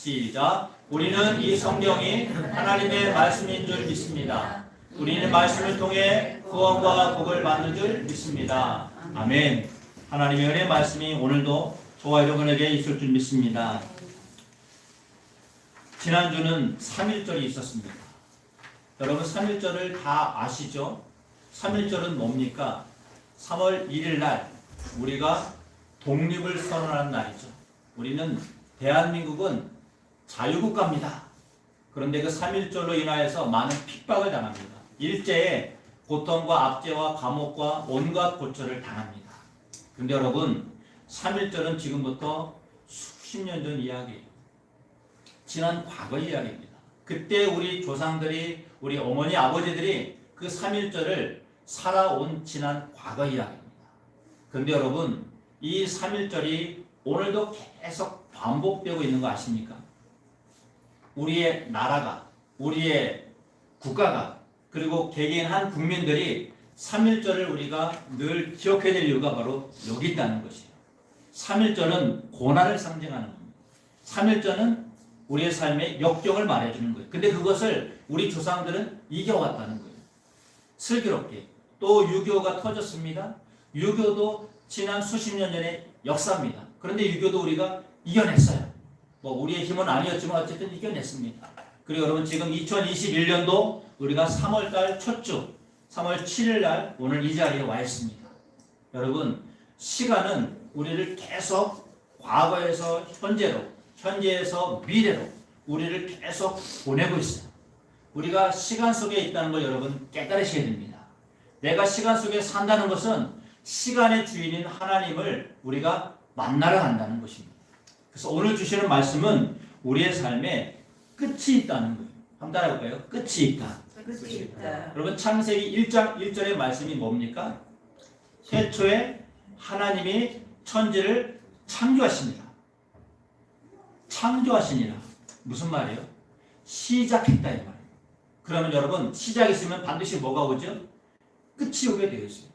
시작. 우리는 이 성경이 하나님의 말씀인 줄 믿습니다. 우리는 말씀을 통해 구원과 복을 받는 줄 믿습니다. 아멘. 하나님의 은혜의 말씀이 오늘도 저와 여러분에게 있을 줄 믿습니다. 지난주는 3.1절이 있었습니다. 여러분 3.1절을 다 아시죠? 3.1절은 뭡니까? 3월 1일 날 우리가 독립을 선언하는 날이죠. 우리는 대한민국은 자유국가입니다. 그런데 그 3.1절로 인하여서 많은 핍박을 당합니다. 일제에 고통과 압제와 감옥과 온갖 고초를 당합니다. 그런데 여러분 3.1절은 지금부터 수십 년 전 이야기예요. 지난 과거 이야기입니다. 그때 우리 조상들이 우리 어머니 아버지들이 그 3.1절을 살아온 지난 과거 이야기입니다. 그런데 여러분 이 3.1절이 오늘도 계속 반복되고 있는 거 아십니까? 우리의 나라가, 우리의 국가가, 그리고 개개인 한 국민들이 3.1절을 우리가 늘 기억해야 될 이유가 바로 여기 있다는 것이에요. 3.1절은 고난을 상징하는 겁니다. 3.1절은 우리의 삶의 역경을 말해주는 거예요. 근데 그것을 우리 조상들은 이겨왔다는 거예요. 슬기롭게. 또 6.25가 터졌습니다. 6.25도 지난 수십 년 전의 역사입니다. 그런데 6.25도 우리가 이겨냈어요. 뭐 우리의 힘은 아니었지만 어쨌든 이겨냈습니다. 그리고 여러분 지금 2021년도 우리가 3월달 첫 주 3월 7일 날 오늘 이 자리에 와 있습니다. 여러분 시간은 우리를 계속 과거에서 현재로, 현재에서 미래로 우리를 계속 보내고 있어요. 우리가 시간 속에 있다는 걸 여러분 깨달으셔야 됩니다. 내가 시간 속에 산다는 것은 시간의 주인인 하나님을 우리가 만나러 간다는 것입니다. 그래서 오늘 주시는 말씀은 우리의 삶에 끝이 있다는 거예요. 한번 따라해볼까요? 끝이 있다. 끝이 있다. 여러분 창세기 1장 1절의 말씀이 뭡니까? 태초에 하나님이 천지를 창조하시니라. 창조하시니라. 무슨 말이에요? 시작했다 이 말이에요. 그러면 여러분 시작이 있으면 반드시 뭐가 오죠? 끝이 오게 되어 있어요.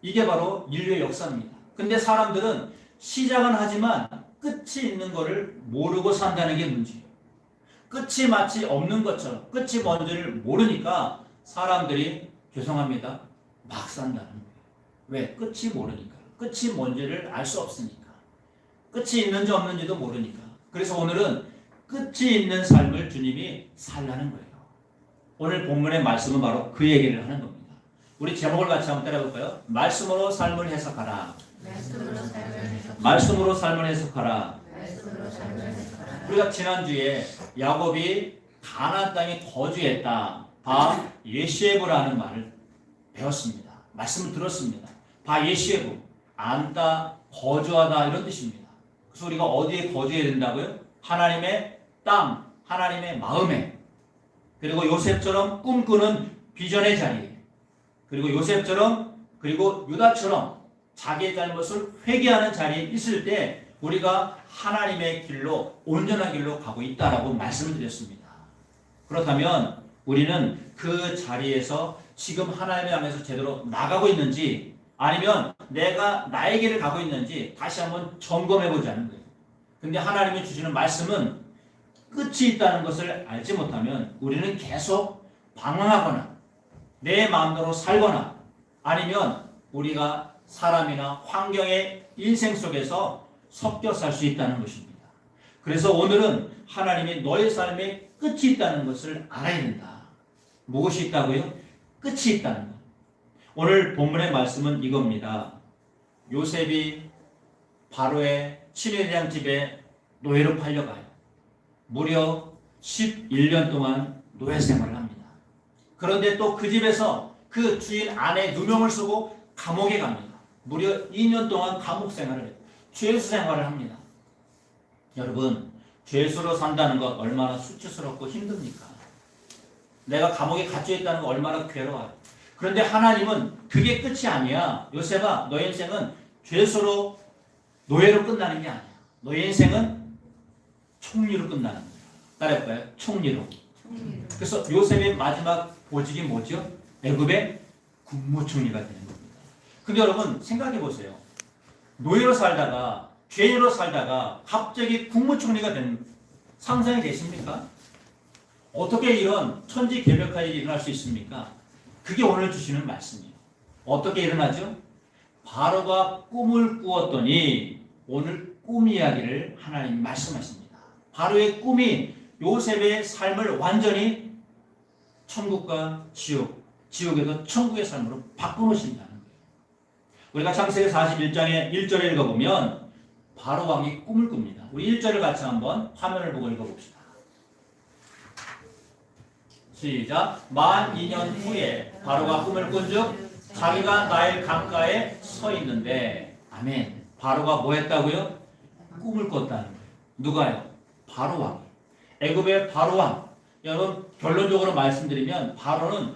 이게 바로 인류의 역사입니다. 근데 사람들은 시작은 하지만 끝이 있는 것을 모르고 산다는 게 문제예요. 끝이 마치 없는 것처럼 끝이 뭔지를 모르니까 사람들이 죄송합니다. 막 산다는 거예요. 왜? 끝이 모르니까. 끝이 뭔지를 알 수 없으니까. 끝이 있는지 없는지도 모르니까. 그래서 오늘은 끝이 있는 삶을 주님이 살라는 거예요. 오늘 본문의 말씀은 바로 그 얘기를 하는 겁니다. 우리 제목을 같이 한번 따라볼까요? 말씀으로 삶을 해석하라. 말씀으로 삶을 해석하라. 우리가 지난주에 야곱이 가나안 땅에 거주했다. 바 예시에브라는 말을 배웠습니다. 말씀을 들었습니다. 바 예시에브, 앉다, 거주하다 이런 뜻입니다. 그래서 우리가 어디에 거주해야 된다고요? 하나님의 땅, 하나님의 마음에, 그리고 요셉처럼 꿈꾸는 비전의 자리에, 그리고 요셉처럼 그리고 유다처럼 자기의 잘못을 회개하는 자리에 있을 때 우리가 하나님의 길로 온전한 길로 가고 있다라고 말씀을 드렸습니다. 그렇다면 우리는 그 자리에서 지금 하나님의 향해서 제대로 나가고 있는지 아니면 내가 나의 길을 가고 있는지 다시 한번 점검해 보자는 거예요. 근데 하나님이 주시는 말씀은 끝이 있다는 것을 알지 못하면 우리는 계속 방황하거나 내 마음대로 살거나 아니면 우리가 사람이나 환경의 인생 속에서 섞여 살 수 있다는 것입니다. 그래서 오늘은 하나님이 너의 삶에 끝이 있다는 것을 알아야 된다. 무엇이 있다고요? 끝이 있다는 것. 오늘 본문의 말씀은 이겁니다. 요셉이 바로의 친위대장 집에 노예로 팔려가요. 무려 11년 동안 노예 생활을 합니다. 그런데 또 그 집에서 그 주인 아내 누명을 쓰고 감옥에 갑니다. 무려 2년 동안 감옥 생활을 해요. 죄수 생활을 합니다. 여러분, 죄수로 산다는 것 얼마나 수치스럽고 힘듭니까? 내가 감옥에 갇혀 있다는 거 얼마나 괴로워요. 그런데 하나님은 그게 끝이 아니야. 요셉아, 너의 인생은 죄수로 노예로 끝나는 게 아니야. 너의 인생은 총리로 끝나는 거야. 따라해볼까요? 총리로. 그래서 요셉의 마지막 보직이 뭐죠? 애굽의 국무총리가 되는 겁니다. 근데 여러분 생각해 보세요. 노예로 살다가 죄인으로 살다가 갑자기 국무총리가 된 상상이 되십니까? 어떻게 이런 천지개벽한 일이 일어날 수 있습니까? 그게 오늘 주시는 말씀이에요. 어떻게 일어나죠? 바로가 꿈을 꾸었더니 오늘 꿈 이야기를 하나님 말씀하십니다. 바로의 꿈이 요셉의 삶을 완전히 천국과 지옥, 지옥에서 천국의 삶으로 바꿔놓으신다는 거예요. 우리가 창세기 41장의 1절에 읽어보면 바로 왕이 꿈을 꿉니다. 우리 1절을 같이 한번 화면을 보고 읽어봅시다. 시작. 만 2년 후에 바로가 꿈을 꾼즉 자기가 나일 강가에 서 있는데, 아멘. 바로가 뭐 했다고요? 꿈을 꿨다는 거예요. 누가요? 바로 왕. 애굽의 바로 왕. 여러분 결론적으로 말씀드리면 바로는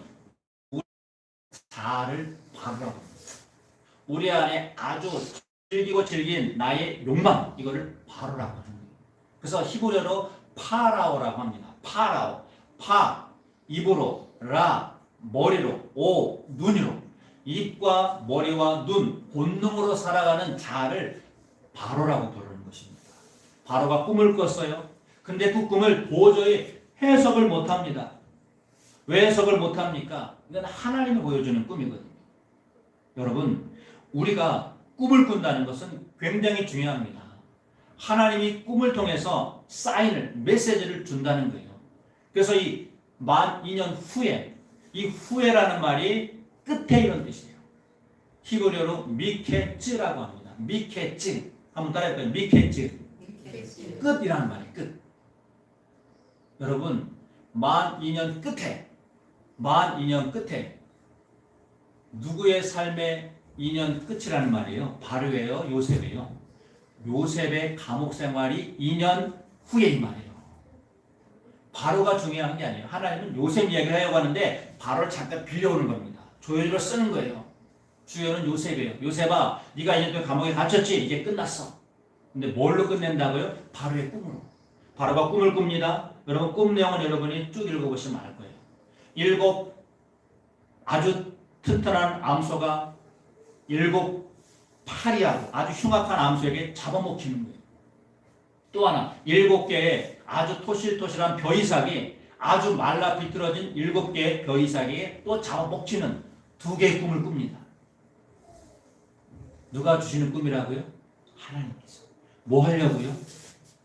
자아를 바로라고 합니다. 우리 안에 아주 즐기고 즐긴 나의 욕망, 이거를 바로라고 하는 거예요. 그래서 히브리어로 파라오라고 합니다. 파라오. 파, 입으로, 라, 머리로, 오, 눈으로. 입과 머리와 눈, 본능으로 살아가는 자아를 바로라고 부르는 것입니다. 바로가 꿈을 꿨어요. 근데 그 꿈을 도저히 해석을 못합니다. 왜 해석을 못합니까? 이건 하나님이 보여주는 꿈이거든요. 여러분, 우리가 꿈을 꾼다는 것은 굉장히 중요합니다. 하나님이 꿈을 통해서 사인을, 메시지를 준다는 거예요. 그래서 이 만 2년 후에, 이 후에라는 말이 끝에 이런 뜻이에요. 히브리어로 미케츠라고 합니다. 미케츠. 한번 따라해볼까요? 미케츠. 끝이라는 말이에요. 끝. 여러분, 만 2년 끝에 누구의 삶의 2년 끝이라는 말이에요? 바로예요? 요셉이에요? 요셉의 감옥 생활이 2년 후에 이 말이에요. 바로가 중요한 게 아니에요. 하나님은 요셉 이야기를 하려고 하는데 바로를 잠깐 빌려오는 겁니다. 조연으로 쓰는 거예요. 주연은 요셉이에요. 요셉아, 네가 2년 동안 감옥에 갇혔지? 이제 끝났어. 근데 뭘로 끝낸다고요? 바로의 꿈으로. 바로가 꿈을 꿉니다. 여러분 꿈 내용은 여러분이 쭉 읽어보시면 알 거예요. 7 아주 튼튼한 암소가 7 파리하고 아주 흉악한 암소에게 잡아먹히는 거예요. 또 하나 7개의 아주 토실토실한 벼이삭이 아주 말라 비틀어진 7개의 벼이삭에게 또 잡아먹히는 2개의 꿈을 꿉니다. 누가 주시는 꿈이라고요? 하나님께서. 뭐 하려고요?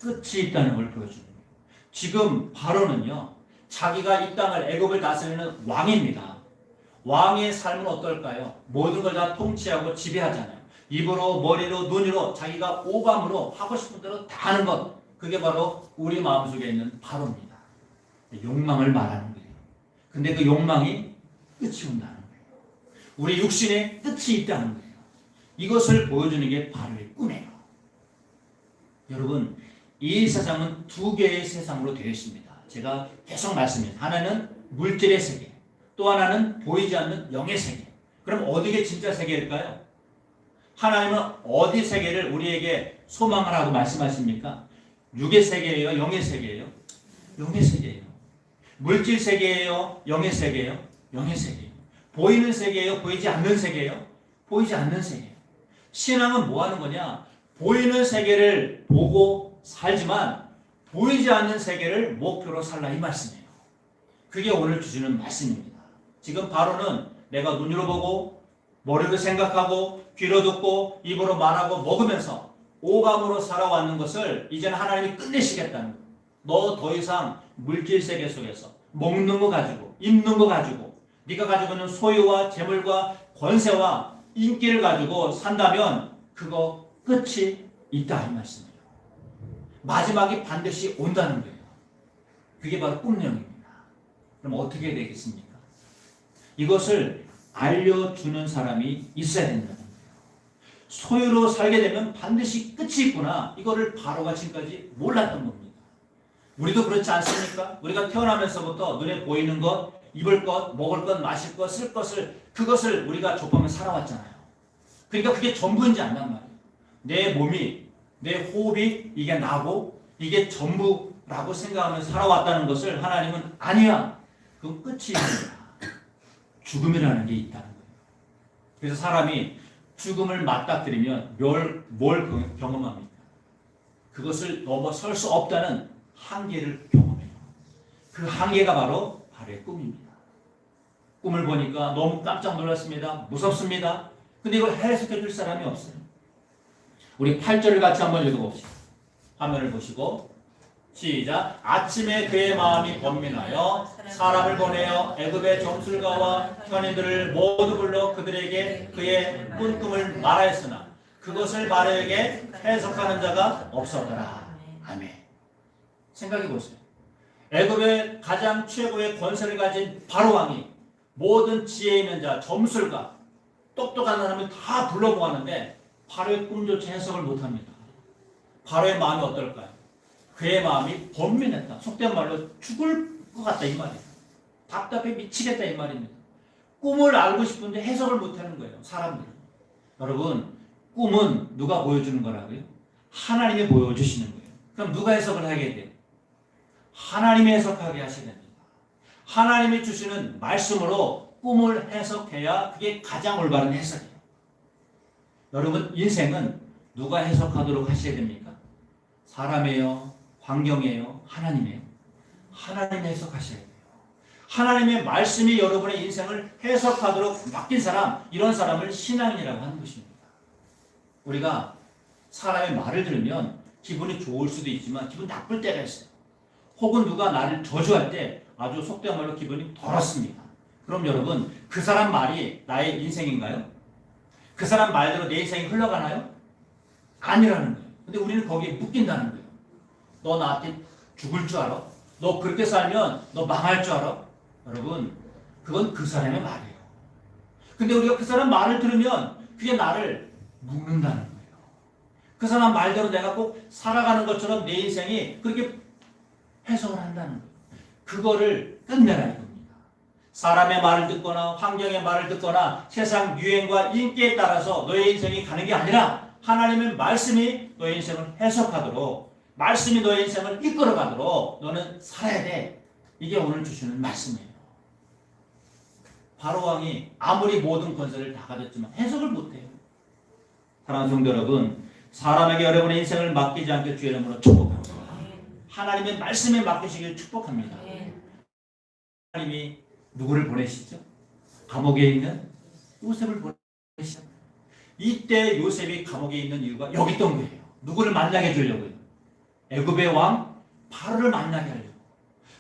끝이 있다는 걸 보여주는 거예요. 지금 바로는요, 자기가 이 땅을 애굽을 다스리는 왕입니다. 왕의 삶은 어떨까요? 모든 걸 다 통치하고 지배하잖아요. 입으로, 머리로, 눈으로, 자기가 오감으로 하고 싶은 대로 다 하는 것. 그게 바로 우리 마음속에 있는 바로입니다. 욕망을 말하는 거예요. 근데 그 욕망이 끝이 온다는 거예요. 우리 육신에 끝이 있다는 거예요. 이것을 보여주는 게 바로의 꿈이에요. 여러분, 이 세상은 2개의 세상으로 되어 있습니다. 제가 계속 말씀드립니다. 하나는 물질의 세계, 또 하나는 보이지 않는 영의 세계. 그럼 어디가 진짜 세계일까요? 하나님은 어디 세계를 우리에게 소망을 하고 말씀하십니까? 육의 세계예요? 영의 세계예요? 영의 세계예요. 물질 세계예요? 영의 세계예요? 영의 세계예요. 보이는 세계예요? 보이지 않는 세계예요? 보이지 않는 세계예요. 신앙은 뭐 하는 거냐? 보이는 세계를 보고 살지만 보이지 않는 세계를 목표로 살라 이 말씀이에요. 그게 오늘 주시는 말씀입니다. 지금 바로는 내가 눈으로 보고 머리로 생각하고 귀로 듣고 입으로 말하고 먹으면서 오감으로 살아왔는 것을 이제는 하나님이 끝내시겠다는 거예요. 너 더 이상 물질 세계 속에서 먹는 거 가지고 입는 거 가지고 네가 가지고 있는 소유와 재물과 권세와 인기를 가지고 산다면 그거 끝이 있다 이 말씀이에요. 마지막이 반드시 온다는 거예요. 그게 바로 꿈 내용입니다. 그럼 어떻게 되겠습니까? 이것을 알려주는 사람이 있어야 된다는 거예요. 소유로 살게 되면 반드시 끝이 있구나. 이거를 바로가 지금까지 몰랐던 겁니다. 우리도 그렇지 않습니까? 우리가 태어나면서부터 눈에 보이는 것, 입을 것, 먹을 것, 마실 것, 쓸 것을 그것을 우리가 좁하면서 살아왔잖아요. 그러니까 그게 전부인지 안단 말이에요. 내 몸이, 내 호흡이 이게 나고 이게 전부라고 생각하면서 살아왔다는 것을 하나님은 아니야. 그건 끝이입니다. 죽음이라는 게 있다는 거예요. 그래서 사람이 죽음을 맞닥뜨리면 뭘 경험합니까? 그것을 넘어설 수 없다는 한계를 경험해요. 그 한계가 바로 바로의 꿈입니다. 꿈을 보니까 너무 깜짝 놀랐습니다. 무섭습니다. 근데 이걸 해석해 줄 사람이 없어요. 우리 8절을 같이 한번 읽어봅시다. 화면을 보시고 시작. 아침에 그의 마음이 번민하여 사람을 보내어 애굽의 점술가와 현인들을 모두 불러 그들에게 그의 꿈을 말하였으나 그것을 바로에게 해석하는 자가 없었더라. 아멘. 생각해 보세요. 애굽의 가장 최고의 권세를 가진 바로 왕이 모든 지혜 있는 자, 점술가, 똑똑한 사람을 다 불러고 하는데 바로의 꿈조차 해석을 못합니다. 바로의 마음이 어떨까요? 그의 마음이 번민했다. 속된 말로 죽을 것 같다 이 말이에요. 답답해 미치겠다 이 말입니다. 꿈을 알고 싶은데 해석을 못하는 거예요. 사람들은. 여러분, 꿈은 누가 보여주는 거라고요? 하나님이 보여주시는 거예요. 그럼 누가 해석을 하게 돼요? 하나님이 해석하게 하셔야 됩니다. 하나님이 주시는 말씀으로 꿈을 해석해야 그게 가장 올바른 해석이에요. 여러분, 인생은 누가 해석하도록 하셔야 됩니까? 사람이에요? 환경이에요? 하나님이에요? 하나님이 해석하셔야 돼요. 하나님의 말씀이 여러분의 인생을 해석하도록 맡긴 사람, 이런 사람을 신앙인이라고 하는 것입니다. 우리가 사람의 말을 들으면 기분이 좋을 수도 있지만 기분 나쁠 때가 있어요. 혹은 누가 나를 저주할 때 아주 속된 말로 기분이 더럽습니다. 그럼 여러분, 그 사람 말이 나의 인생인가요? 그 사람 말대로 내 인생이 흘러가나요? 아니라는 거예요. 근데 우리는 거기에 묶인다는 거예요. 너 나한테 죽을 줄 알아? 너 그렇게 살면 너 망할 줄 알아? 여러분, 그건 그 사람의 말이에요. 근데 우리가 그 사람 말을 들으면 그게 나를 묶는다는 거예요. 그 사람 말대로 내가 꼭 살아가는 것처럼 내 인생이 그렇게 해석을 한다는 거예요. 그거를 끝내라 이겁니다. 사람의 말을 듣거나 환경의 말을 듣거나 세상 유행과 인기에 따라서 너의 인생이 가는 게 아니라 하나님의 말씀이 너의 인생을 해석하도록, 말씀이 너의 인생을 이끌어가도록 너는 살아야 돼. 이게 오늘 주시는 말씀이에요. 바로 왕이 아무리 모든 권세를 다 가졌지만 해석을 못해요. 사랑하는 성도 여러분, 사람에게 여러분의 인생을 맡기지 않게 주의 이름으로 축복합니다. 하나님의 말씀에 맡기시길 축복합니다. 하나님이 누구를 보내시죠? 감옥에 있는 요셉을 보내시죠. 이때 요셉이 감옥에 있는 이유가 여기 있던 거예요. 누구를 만나게 해주려고요? 애굽의 왕 바로를 만나게 하려고.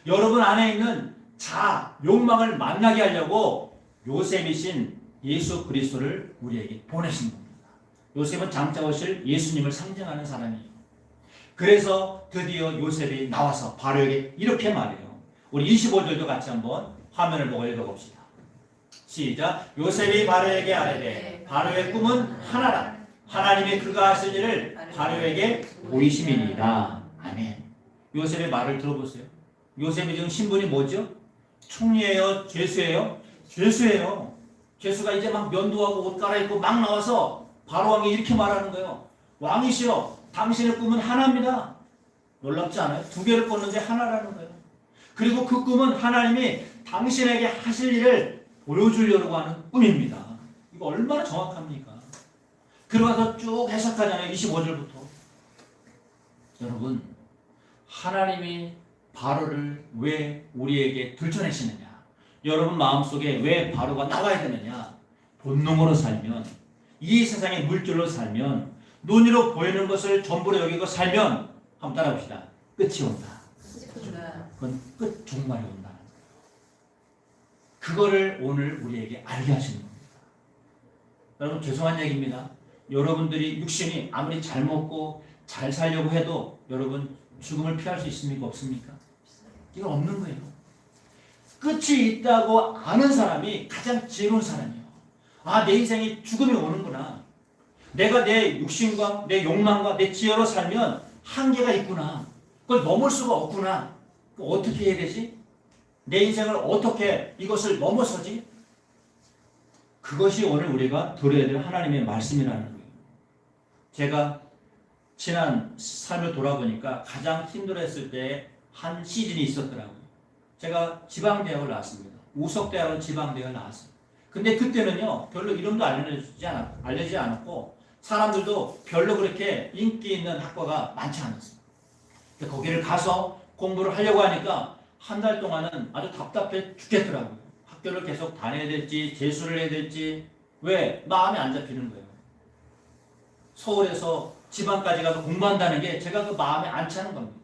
여러분 안에 있는 자, 욕망을 만나게 하려고 요셉이신 예수 그리스도를 우리에게 보내신 겁니다. 요셉은 장차 오실 예수님을 상징하는 사람이에요. 그래서 드디어 요셉이 나와서 바로에게 이렇게 말해요. 우리 25절도 같이 한번 화면을 보고 읽어봅시다. 시작. 요셉이 바로에게 아뢰되 바로의 꿈은 하나라. 하나님이 그가 하실 일을 바로에게 보이심이니이다. 아멘. 요셉의 말을 들어보세요. 요셉이 지금 신분이 뭐죠? 총리예요? 죄수예요? 죄수예요. 죄수가 이제 막 면도하고 옷 갈아입고 막 나와서 바로 왕이 이렇게 말하는 거예요. 왕이시여, 당신의 꿈은 하나입니다. 놀랍지 않아요? 두 개를 꿨는데 하나라는 거예요. 그리고 그 꿈은 하나님이 당신에게 하실 일을 보여주려고 하는 꿈입니다. 이거 얼마나 정확합니까? 들어가서 쭉 해석하잖아요. 25절부터. 여러분, 하나님이 바로를 왜 우리에게 들춰내시느냐? 여러분 마음속에 왜 바로가 나와야 되느냐? 본능으로 살면, 이 세상의 물질로 살면, 눈으로 보이는 것을 전부로 여기고 살면, 한번 따라봅시다. 끝이 온다. 그건 끝 종말이 온다. 그거를 오늘 우리에게 알게 하시는 겁니다. 여러분, 죄송한 얘기입니다. 여러분들이 육신이 아무리 잘 먹고 잘 살려고 해도 여러분 죽음을 피할 수 있습니까? 없습니까? 이건 없는 거예요. 끝이 있다고 아는 사람이 가장 지혜로운 사람이에요. 아, 내 인생이 죽음이 오는구나. 내가 내 육신과 내 욕망과 내 지혜로 살면 한계가 있구나. 그걸 넘을 수가 없구나. 어떻게 해야 되지? 내 인생을 어떻게 이것을 넘어서지? 그것이 오늘 우리가 들어야 될 하나님의 말씀이라는 거예요. 제가 지난 삶을 돌아보니까 가장 힘들었을 때 한 시즌이 있었더라고요. 제가 지방대학을 나왔습니다. 우석대학을 지방대학을 나왔어요. 근데 그때는요, 별로 이름도 알려지지 않았고 사람들도 별로 그렇게 인기 있는 학과가 많지 않았어요. 거기를 가서 공부를 하려고 하니까 한 달 동안은 아주 답답해 죽겠더라고요. 학교를 계속 다녀야 될지 재수를 해야 될지 왜? 마음이 안 잡히는 거예요. 서울에서 지방까지 가서 공부한다는 게 제가 그 마음에 안 차는 겁니다.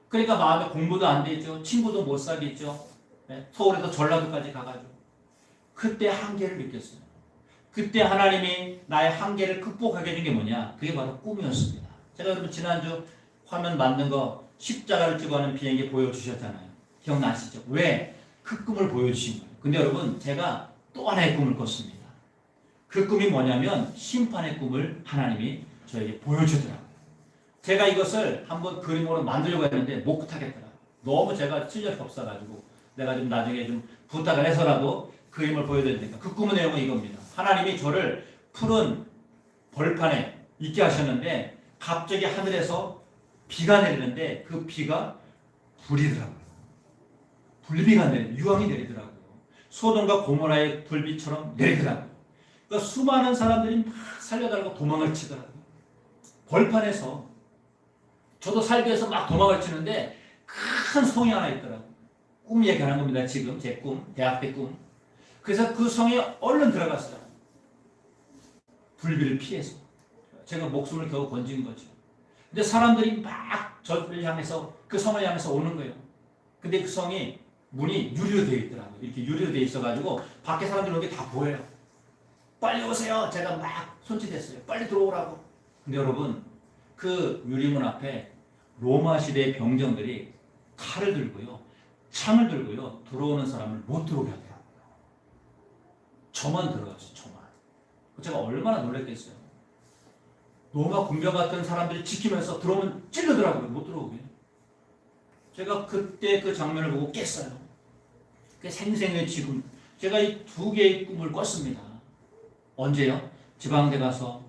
그러니까 마음에 공부도 안 되죠. 친구도 못 사귀죠. 네? 서울에서 전라도까지 가가지고 그때 한계를 느꼈어요. 그때 하나님이 나의 한계를 극복하게 해준 게 뭐냐? 그게 바로 꿈이었습니다. 제가 여러분 지난주 화면 만든 거 십자가를 찍고 하는 비행기 보여주셨잖아요. 기억나시죠? 왜? 그 꿈을 보여주신 거예요. 근데 여러분 제가 또 하나의 꿈을 꿨습니다. 그 꿈이 뭐냐면 심판의 꿈을 하나님이 저에게 보여주더라고요. 제가 이것을 한번 그림으로 만들려고 했는데 못 하겠더라고요. 너무 제가 실력이 없어가지고 내가 좀 나중에 좀 부탁을 해서라도 그림을 보여드릴 테니까 그 꿈의 내용은 이겁니다. 하나님이 저를 푸른 벌판에 있게 하셨는데 갑자기 하늘에서 비가 내리는데 그 비가 불이더라고요. 불비가 유황이 내리더라고요. 소돔과 고모라의 불비처럼 내리더라고요. 그러니까 수많은 사람들이 막 살려달라고 도망을 치더라고요. 벌판에서 저도 살기 위해서 막 도망을 치는데 큰 성이 하나 있더라고요. 꿈 얘기하는 겁니다. 지금 제 꿈, 대학 때 꿈. 그래서 그 성에 얼른 들어갔어요. 불비를 피해서. 제가 목숨을 겨우 건진 거죠. 근데 사람들이 막 저를 향해서 그 성을 향해서 오는 거예요. 근데 그 성이 문이 유리로 되어 있더라고요. 이렇게 유리로 되어 있어가지고 밖에 사람들이 오는 게 다 보여요. 빨리 오세요. 제가 막 손짓했어요. 빨리 들어오라고. 근데 여러분 그 유리문 앞에 로마 시대의 병정들이 칼을 들고요. 창을 들고요. 들어오는 사람을 못 들어오게 하더라고요. 저만 들어갔어요. 저만. 제가 얼마나 놀랐겠어요. 로마 군병 같은 사람들이 지키면서 들어오면 찔르더라고요. 못 들어오게. 제가 그때 그 장면을 보고 깼어요. 그 생생히 지금 제가 이 두 개의 꿈을 꿨습니다. 언제요? 지방대 가서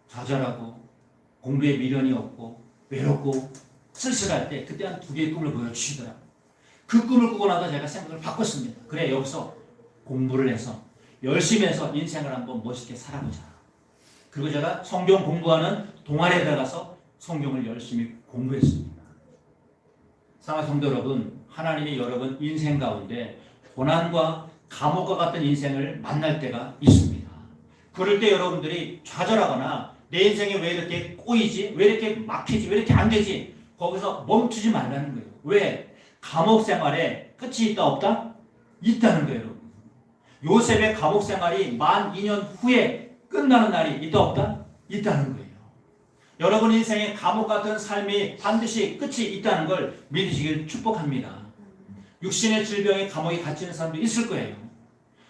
좌절하고 공부에 미련이 없고 외롭고 쓸쓸할 때 그때 한 두 개의 꿈을 보여주시더라고요. 그 꿈을 꾸고 나서 제가 생각을 바꿨습니다. 그래 여기서 공부를 해서 열심히 해서 인생을 한번 멋있게 살아보자. 그리고 제가 성경 공부하는 동아리에 들어가서 성경을 열심히 공부했습니다. 사랑하는 성도 여러분, 하나님이 여러분 인생 가운데 고난과 감옥과 같은 인생을 만날 때가 있습니다. 그럴 때 여러분들이 좌절하거나 내 인생이 왜 이렇게 꼬이지? 왜 이렇게 막히지? 왜 이렇게 안 되지? 거기서 멈추지 말라는 거예요. 왜? 감옥 생활에 끝이 있다 없다? 있다는 거예요. 여러분. 요셉의 감옥 생활이 만 2년 후에 끝나는 날이 있다 없다? 있다는 거예요. 여러분 인생에 감옥 같은 삶이 반드시 끝이 있다는 걸 믿으시길 축복합니다. 육신의 질병에 감옥에 갇히는 사람도 있을 거예요.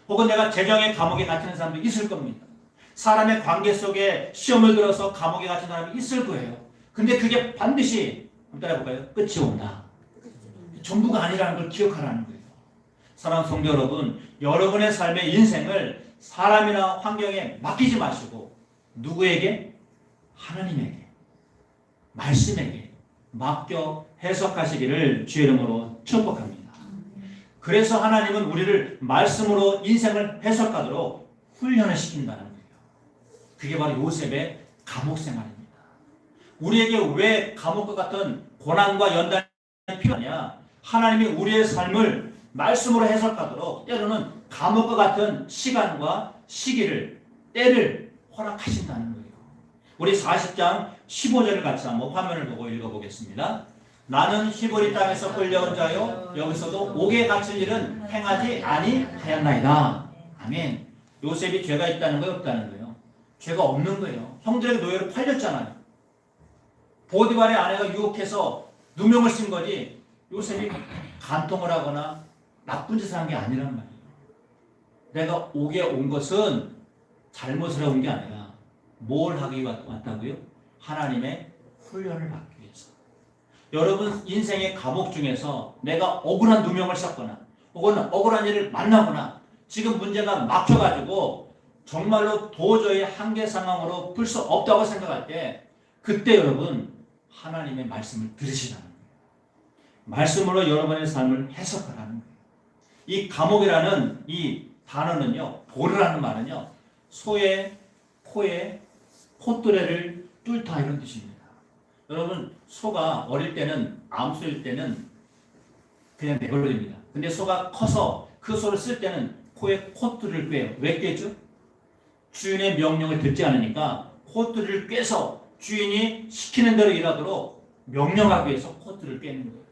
혹은 내가 재정의 감옥에 갇히는 사람도 있을 겁니다. 사람의 관계 속에 시험을 들어서 감옥에 갇힌 사람이 있을 거예요. 근데 그게 반드시 한번 따라해볼까요? 끝이 온다. 전부가 아니라는 걸 기억하라는 거예요. 사랑하는 성도 여러분, 여러분의 삶의 인생을 사람이나 환경에 맡기지 마시고 누구에게? 하나님에게, 말씀에게 맡겨 해석하시기를 주의 이름으로 축복합니다. 그래서 하나님은 우리를 말씀으로 인생을 해석하도록 훈련을 시킨다는 거예요. 그게 바로 요셉의 감옥 생활입니다. 우리에게 왜 감옥과 같은 고난과 연단이 필요하냐? 하나님이 우리의 삶을 말씀으로 해석하도록 때로는 감옥과 같은 시간과 시기를, 때를 허락하신다는 거예요. 우리 40장 15절을 같이 한번 화면을 보고 읽어보겠습니다. 나는 히브리 땅에서 끌려온 자요 여기서도 옥에 갇힐 일은 행하지 아니하였나이다. 아멘. 요셉이 죄가 있다는 거예요, 없다는 거예요? 죄가 없는 거예요. 형들에게 노예로 팔렸잖아요. 보디발의 아내가 유혹해서 누명을 쓴 거지 요셉이 간통을 하거나 나쁜 짓을 한 게 아니란 말이에요. 내가 옥에 온 것은 잘못을 한 게 아니라 뭘 하기 왔다고요? 하나님의 훈련을 받기 위해서. 여러분 인생의 감옥 중에서 내가 억울한 누명을 쌌거나 혹은 억울한 일을 만나거나 지금 문제가 막혀가지고 정말로 도저히 한계 상황으로 풀 수 없다고 생각할 때 그때 여러분 하나님의 말씀을 들으시라는 거예요. 말씀으로 여러분의 삶을 해석하라는 거예요. 이 감옥이라는 이 단어는요, 보르라는 말은요, 소의 코에 콧뚜레를 뚫다 이런 뜻입니다. 여러분 소가 어릴 때는 암소일 때는 그냥 내버려둡니다. 근데 소가 커서 그 소를 쓸 때는 코에 콧줄을 꿰요. 왜 꿰죠? 주인의 명령을 듣지 않으니까 콧줄을 꿰서 주인이 시키는 대로 일하도록 명령하기 위해서 콧줄을 꿰는 거예요.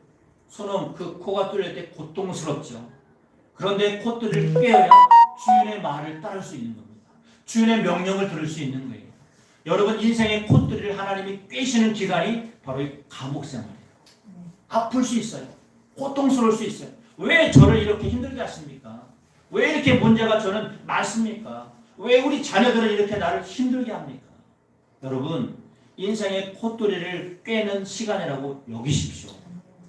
소는 그 코가 뚫릴 때 고통스럽죠. 그런데 콧줄을 꿰어야 주인의 말을 따를 수 있는 겁니다. 주인의 명령을 들을 수 있는 거예요. 여러분 인생의 콧줄을 하나님이 꿰시는 기간이 바로 이 감옥 생활이에요. 아플 수 있어요. 고통스러울 수 있어요. 왜 저를 이렇게 힘들게 하십니까? 왜 이렇게 문제가 저는 많습니까? 왜 우리 자녀들은 이렇게 나를 힘들게 합니까? 여러분 인생의 콧도리를 꿰는 시간이라고 여기십시오.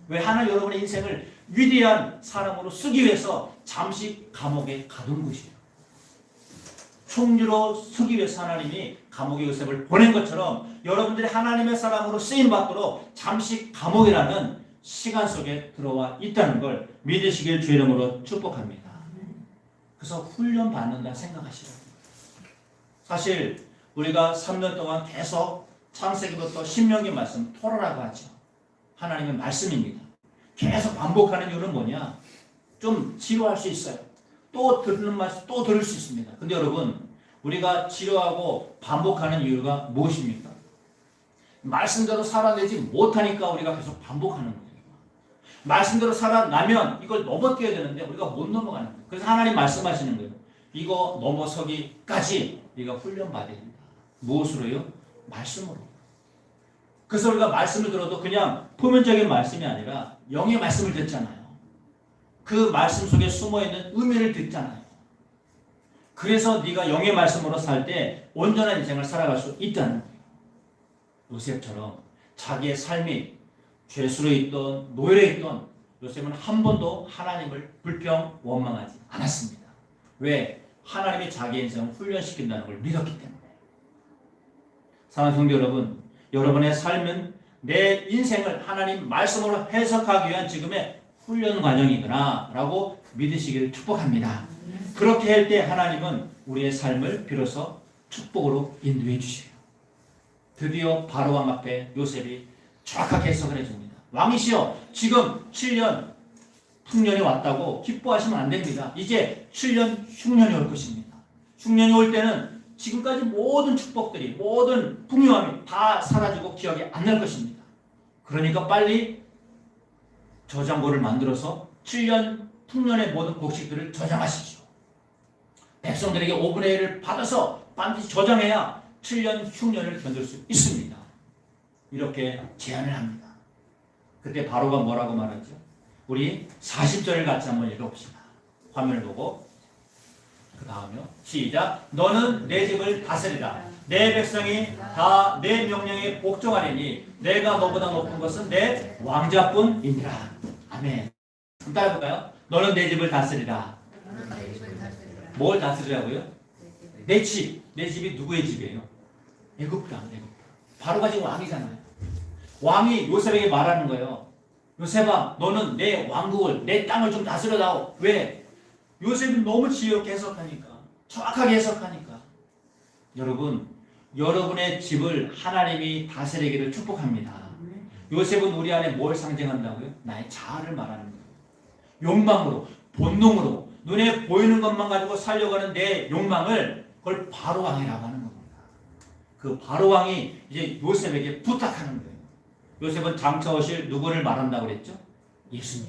왜 하나님 여러분의 인생을 위대한 사람으로 쓰기 위해서 잠시 감옥에 가둔 것이에요. 총리로 쓰기 위해서 하나님이 감옥에 요셉을 보낸 것처럼 여러분들이 하나님의 사람으로 쓰임받도록 잠시 감옥이라는 시간 속에 들어와 있다는 걸 믿으시길 주의 이름으로 축복합니다. 그래서 훈련 받는다 생각하시라고. 사실 우리가 3년 동안 계속 창세기부터 신명기 말씀 토라라고 하죠. 하나님의 말씀입니다. 계속 반복하는 이유는 뭐냐? 좀 지루할 수 있어요. 또 듣는 말씀 또 들을 수 있습니다. 근데 여러분 우리가 지루하고 반복하는 이유가 무엇입니까? 말씀대로 살아내지 못하니까 우리가 계속 반복하는 거예요. 말씀대로 살아나면 이걸 넘어뛰어야 되는데 우리가 못 넘어가는 거예요. 그래서 하나님 말씀하시는 거예요. 이거 넘어서기까지 네가 훈련받아야 된다. 무엇으로요? 말씀으로. 그래서 우리가 말씀을 들어도 그냥 표면적인 말씀이 아니라 영의 말씀을 듣잖아요. 그 말씀 속에 숨어있는 의미를 듣잖아요. 그래서 네가 영의 말씀으로 살 때 온전한 인생을 살아갈 수 있다는 거예요. 요셉처럼 자기의 삶이 죄수로 있던 노예로 있던 요셉은 한 번도 하나님을 불평 원망하지 않았습니다. 왜? 하나님이 자기 인생을 훈련시킨다는 걸 믿었기 때문에. 사랑하는 성도 여러분, 여러분의 삶은 내 인생을 하나님 말씀으로 해석하기 위한 지금의 훈련 과정이구나 라고 믿으시기를 축복합니다. 그렇게 할 때 하나님은 우리의 삶을 비로소 축복으로 인도해 주세요. 드디어 바로왕 앞에 요셉이 정확하게 해석을 해줍니다. 왕이시여, 지금 7년 흉년이 왔다고 기뻐하시면 안 됩니다. 이제 7년 흉년이 올 것입니다. 흉년이 올 때는 지금까지 모든 축복들이, 모든 풍요함이 다 사라지고 기억이 안 날 것입니다. 그러니까 빨리 저장고를 만들어서 7년 풍년의 모든 곡식들을 저장하십시오. 백성들에게 5분의 1을 받아서 반드시 저장해야 7년 흉년을 견딜 수 있습니다. 이렇게 제안을 합니다. 그때 바로가 뭐라고 말하죠? 우리 40절을 같이 한번 읽어봅시다. 화면을 보고 그 다음에요. 시작. 너는 내 집을 다스리라. 내 백성이 다 내 명령에 복종하리니 내가 너보다 높은 것은 내 왕자뿐이니라. 아멘. 따라해볼까요? 너는 내 집을 다스리라. 뭘 다스리라고요? 내 집. 내 집이 누구의 집이에요? 애굽 땅. 바로가 지금 왕이잖아요. 왕이 요셉에게 말하는 거예요. 요셉아, 너는 내 왕국을, 내 땅을 좀 다스려다오. 왜? 요셉이 너무 지혜롭게 해석하니까, 정확하게 해석하니까. 여러분, 여러분의 집을 하나님이 다스리기를 축복합니다. 요셉은 우리 안에 뭘 상징한다고요? 나의 자아를 말하는 거예요. 욕망으로, 본능으로, 눈에 보이는 것만 가지고 살려고 하는 내 욕망을 그걸 바로왕이라고 하는 겁니다. 그 바로왕이 이제 요셉에게 부탁하는 거예요. 요셉은 장차 오실 누구를 말한다고 그랬죠? 예수님.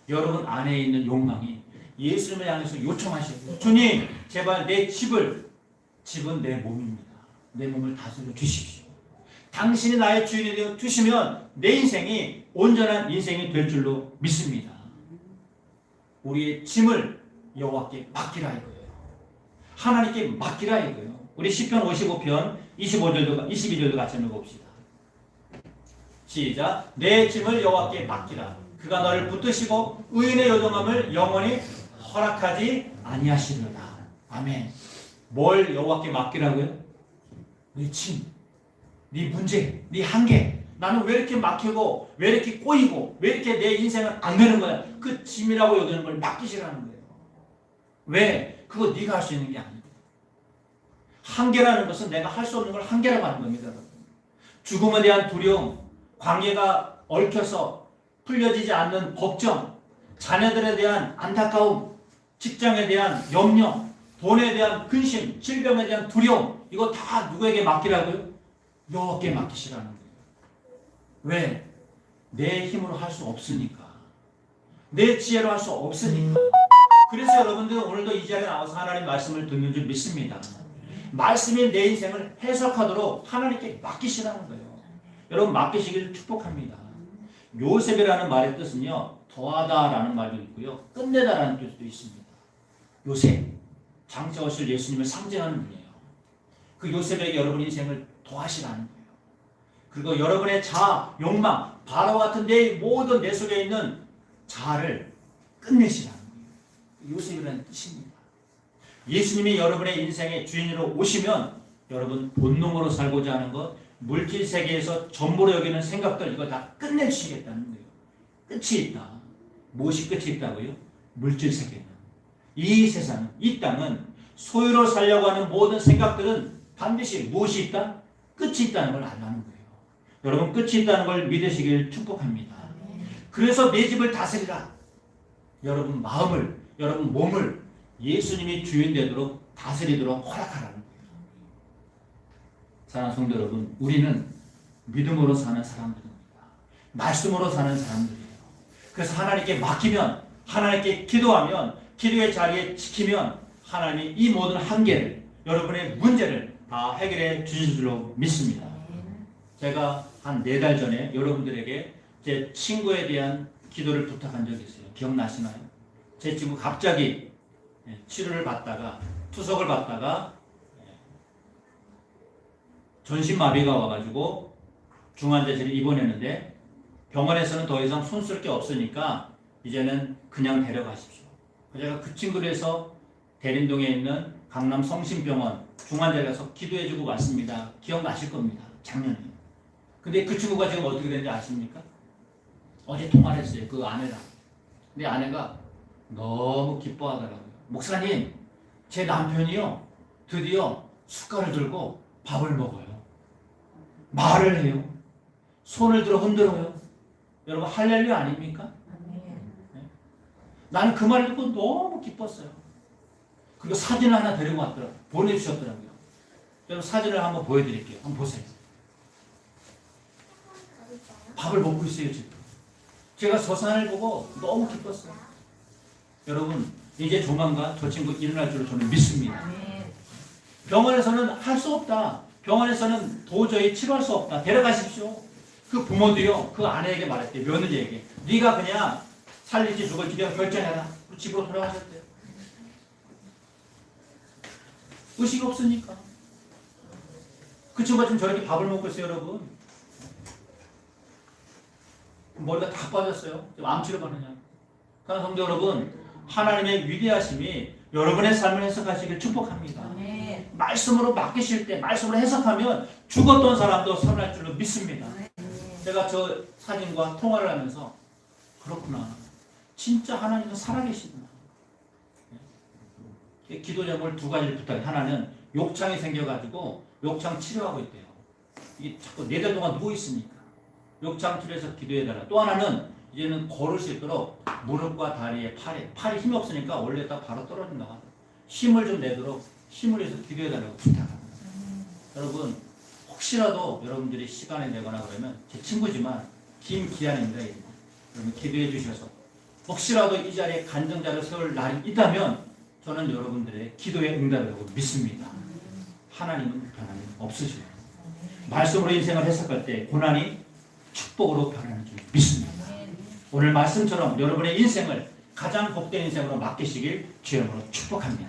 여러분 안에 있는 욕망이 예수님을 향해서 요청하시고, 주님 제발 내 집은 내 몸입니다. 내 몸을 다스려 주십시오. 당신이 나의 주인이 되어 주시면 내 인생이 온전한 인생이 될 줄로 믿습니다. 우리의 짐을 여호와께 맡기라 이거예요. 하나님께 맡기라 이거예요. 우리 시편 55편 22절도 같이 읽어봅시다. 시작. 내 짐을 여호와께 맡기라. 그가 너를 붙드시고 의인의 요동함을 영원히 허락하지 아니하시리로다. 아멘. 뭘 여호와께 맡기라고요? 네 짐, 네 문제, 네 한계. 나는 왜 이렇게 막히고 왜 이렇게 꼬이고 왜 이렇게 내 인생은 안 되는 거야? 그 짐이라고 여기는 걸 맡기시라는 거예요. 왜? 그거 네가 할 수 있는 게 아니고. 한계라는 것은 내가 할 수 없는 걸 한계라고 하는 겁니다. 죽음에 대한 두려움, 관계가 얽혀서 풀려지지 않는 걱정, 자녀들에 대한 안타까움, 직장에 대한 염려, 돈에 대한 근심, 질병에 대한 두려움, 이거 다 누구에게 맡기라고요? 여호와께 맡기시라는 거예요. 왜? 내 힘으로 할 수 없으니까. 내 지혜로 할 수 없으니까. 그래서 여러분들 오늘도 이 자리에 나와서 하나님 말씀을 듣는 줄 믿습니다. 말씀이 내 인생을 해석하도록 하나님께 맡기시라는 거예요. 여러분 맡기시기를 축복합니다. 요셉이라는 말의 뜻은요, 더하다라는 말도 있고요, 끝내다라는 뜻도 있습니다. 요셉, 장차오실 예수님을 상징하는 분이에요. 그 요셉에게 여러분 인생을 더하시라는 거예요. 그리고 여러분의 자아, 욕망, 바로 같은 내 모든 내 속에 있는 자아를 끝내시라는 거예요. 요셉이라는 뜻입니다. 예수님이 여러분의 인생의 주인으로 오시면 여러분 본능으로 살고자 하는 것, 물질 세계에서 전부로 여기는 생각들, 이거 다 끝내주시겠다는 거예요. 끝이 있다. 무엇이 끝이 있다고요? 물질 세계는. 이 세상은, 이 땅은 소유로 살려고 하는 모든 생각들은 반드시 무엇이 있다? 끝이 있다는 걸 알라는 거예요. 여러분 끝이 있다는 걸 믿으시길 축복합니다. 그래서 내 집을 다스리라. 여러분 마음을, 여러분 몸을 예수님이 주인 되도록 다스리도록 허락하라는 거예요. 사랑하는 성도 여러분, 우리는 믿음으로 사는 사람들입니다. 말씀으로 사는 사람들이에요. 그래서 하나님께 맡기면, 하나님께 기도하면, 기도의 자리에 지키면 하나님이 이 모든 한계를, 여러분의 문제를 다 해결해 주실 줄로 믿습니다. 제가 한 4달 전에 여러분들에게 제 친구에 대한 기도를 부탁한 적이 있어요. 기억나시나요? 제 친구 갑자기 치료를 받다가, 투석을 받다가 전신마비가 와가지고 중환자실에 입원했는데 병원에서는 더 이상 손쓸 게 없으니까 이제는 그냥 데려가십시오. 제가 그 친구를 해서 대림동에 있는 강남 성심병원 중환자에 가서 기도해주고 왔습니다. 기억나실 겁니다. 작년에. 근데 그 친구가 지금 어떻게 되는지 아십니까? 어제 통화를 했어요. 그 아내랑. 근데 아내가 너무 기뻐하더라고요. 목사님, 제 남편이요, 드디어 숟갈을 들고 밥을 먹어요. 말을 해요. 손을 들어 흔들어요. 여러분 할렐루야 아닙니까? 네? 나는 그 말을 듣고 너무 기뻤어요. 그리고 사진을 하나 데리고 왔더라고요. 보내주셨더라고요. 여러분 사진을 한번 보여드릴게요. 한번 보세요. 밥을 먹고 있어요 지금. 제가 저 사진을 보고 너무 기뻤어요. 여러분 이제 조만간 저 친구 일어날 줄 저는 믿습니다. 병원에서는 할 수 없다. 병원에서는 도저히 치료할 수 없다. 데려가십시오. 그 부모도요, 그 아내에게 말했대요. 며느리에게. 네가 그냥 살릴지 죽을지 네가 결정해라. 집으로 돌아가셨대요. 의식이 없으니까. 그 친구가 지금 저렇게 밥을 먹고 있어요, 여러분. 머리가 다 빠졌어요. 암 치료 받느냐. 그러나 성도 여러분, 하나님의 위대하심이 여러분의 삶을 해석하시길 축복합니다. 말씀으로 맡기실 때, 말씀으로 해석하면 죽었던 사람도 살아날 줄로 믿습니다. 제가 저 사진과 통화를 하면서 그렇구나. 진짜 하나님은 살아계시구나. 기도 제목을 2가지를 부탁해요. 하나는 욕창이 생겨가지고 욕창 치료하고 있대요. 이게 자꾸 4달 동안 누워있으니까. 욕창 치료해서 기도해달라. 또 하나는 이제는 걸을 수 있도록 무릎과 다리에 팔이 힘이 없으니까 원래 딱 바로 떨어진다. 힘을 좀 내도록 힘을 내서 기도해달라고 부탁합니다. 여러분 혹시라도 여러분들이 시간을 내거나 그러면 제 친구지만 김기한입니다. 여러분 기도해 주셔서 혹시라도 이 자리에 간증자를 세울 날이 있다면 저는 여러분들의 기도에 응답이라고 믿습니다. 하나님은 변함이 없으시고 말씀으로 인생을 해석할 때 고난이 축복으로 변하는 줄 믿습니다. 오늘 말씀처럼 여러분의 인생을 가장 복된 인생으로 맡기시길 주의 이름으로 축복합니다.